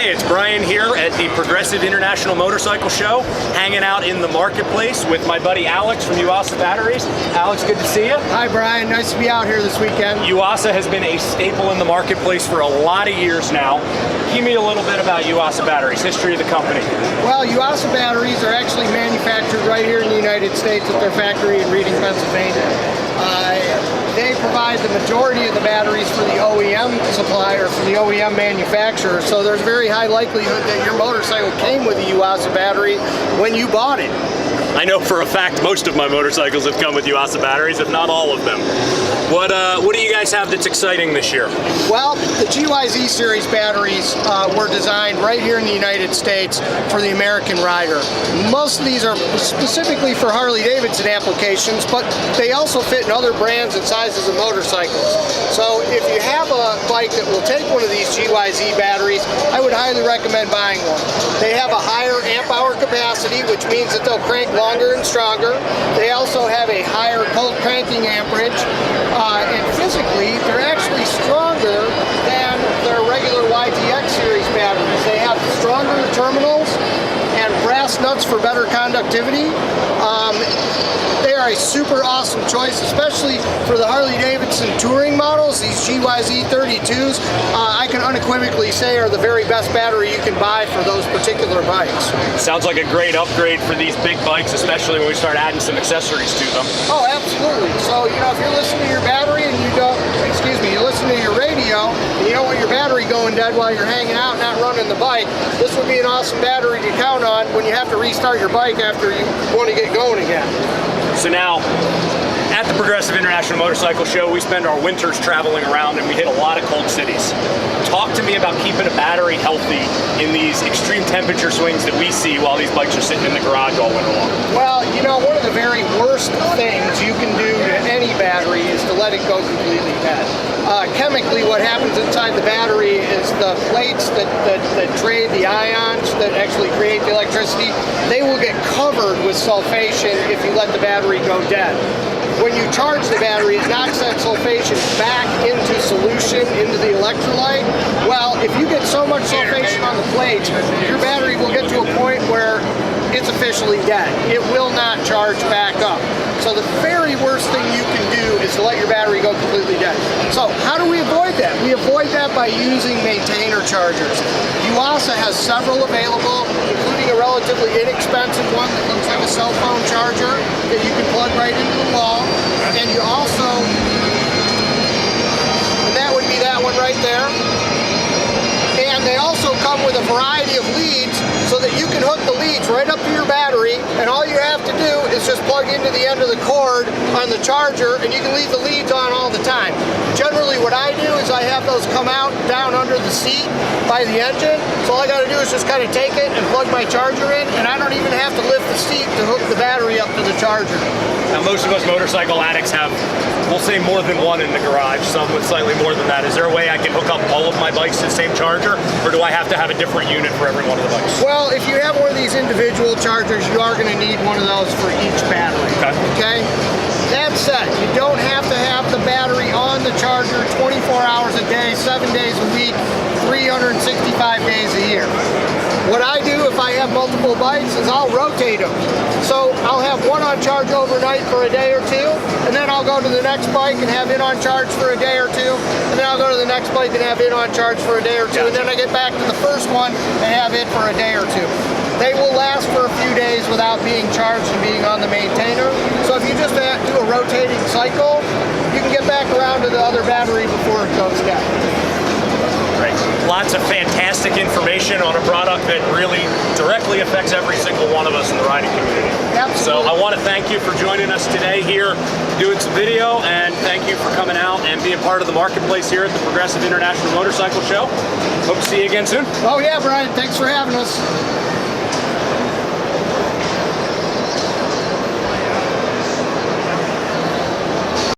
Hey, it's Brian here at the Progressive International Motorcycle Show, hanging out in the marketplace with my buddy Alex from Yuasa Batteries. Alex, good to see you. Hi Brian, nice to be out here this weekend. Yuasa has been a staple in the marketplace for a lot of years now. Give me a little bit about Yuasa Batteries, history of the company. Well, Yuasa Batteries are actually manufactured right here in the United States at their factory in Reading, Pennsylvania. They provide the majority of the batteries for the OEM supplier, for the OEM manufacturer, so there's a very high likelihood that your motorcycle came with a Yuasa battery when you bought it. I know for a fact most of my motorcycles have come with Yuasa batteries, if not all of them. What do you guys have that's exciting this year? Well, the GYZ series batteries were designed right here in the United States for the American rider. Most of these are specifically for Harley-Davidson applications, but they also fit in other brands and sizes of motorcycles. So if you have a bike that will take one of these GYZ batteries, I would highly recommend buying one. They have a higher amp hour capacity, which means that they'll crank longer and stronger. They also have a higher cold cranking amperage, and physically they're actually stronger than their regular YTX series batteries. They have stronger terminals and brass nuts for better conductivity. They are a super awesome choice, especially for the Harley-Davidson touring models. These GYZ 32s, I can unequivocally say are the very best battery you can buy for those particular bikes. Sounds like a great upgrade for these big bikes, especially when we start adding some accessories to them. Oh, absolutely. So, you know, if you're listening to your battery and you don't, you're listening to your radio and you don't want your battery going dead while you're hanging out, not running the bike, this would be an awesome battery to count on when you have to restart your bike after you want to get going again. So now, at the Progressive International Motorcycle Show, we spend our winters traveling around and we hit a lot of cold cities. Talk to me about keeping a battery healthy in these extreme temperature swings that we see while these bikes are sitting in the garage all winter long. Well, you know, one of the very worst things you can do to any battery is to let it go completely dead. Chemically, what happens inside the battery is the plates that trade the ions that actually create the electricity, they will get covered with sulfation if you let the battery go dead. When you charge the battery, it knocks that sulfation back into solution, into the electrolyte. Well, if you get so much sulfation on the plates, your battery will get to a point where it's officially dead. It will not charge back up. So the very worst thing you can do is to let your battery go completely dead. So how do we avoid that? We avoid that by using maintainer chargers. Yuasa has several available, including a relatively inexpensive one that looks like a cell phone charger that you can plug right into the wall. And you also, and that would be that one right there. And they also come with a variety of leads so that you can hook the leads right up to your battery, and all you have to do is just plug into the end of the cord on the charger and you can leave the leads on all the time. Generally what I do is I have those come out down under the seat by the engine, so all I got to do is just kind of take it and plug my charger in, and I don't even have to lift the seat to hook the battery up to the charger. Now most of us motorcycle addicts have, we'll say, more than one in the garage, some with slightly more than that. Is there a way I can hook up all of my bikes to the same charger, or do I have to have a different unit for every one of the bikes? Well, if you have one of these individual chargers, you are going to need one of those for each battery. Okay? That said, you don't have to have the battery on the charger 24 hours a day, 7 days a week, 365 days a year. What I do if I have multiple bikes is I'll rotate them. So I'll have one on charge overnight for a day or two, and then I'll go to the next bike and have it on charge for a day or two, and then I'll go to the next bike and have it on charge for a day or two, and then I get back to the first one and have it for a day or two. They will last for a few days without being charged and being on the maintainer. So if you just do a rotating cycle, you can get back around to the other battery before it goes dead. Great. Lots of fantastic information on a product that really directly affects every single one of us in the riding community. Absolutely. So I want to thank you for joining us today here, doing some video, and thank you for coming out and being part of the marketplace here at the Progressive International Motorcycle Show. Hope to see you again soon. Oh yeah, Brian, thanks for having us.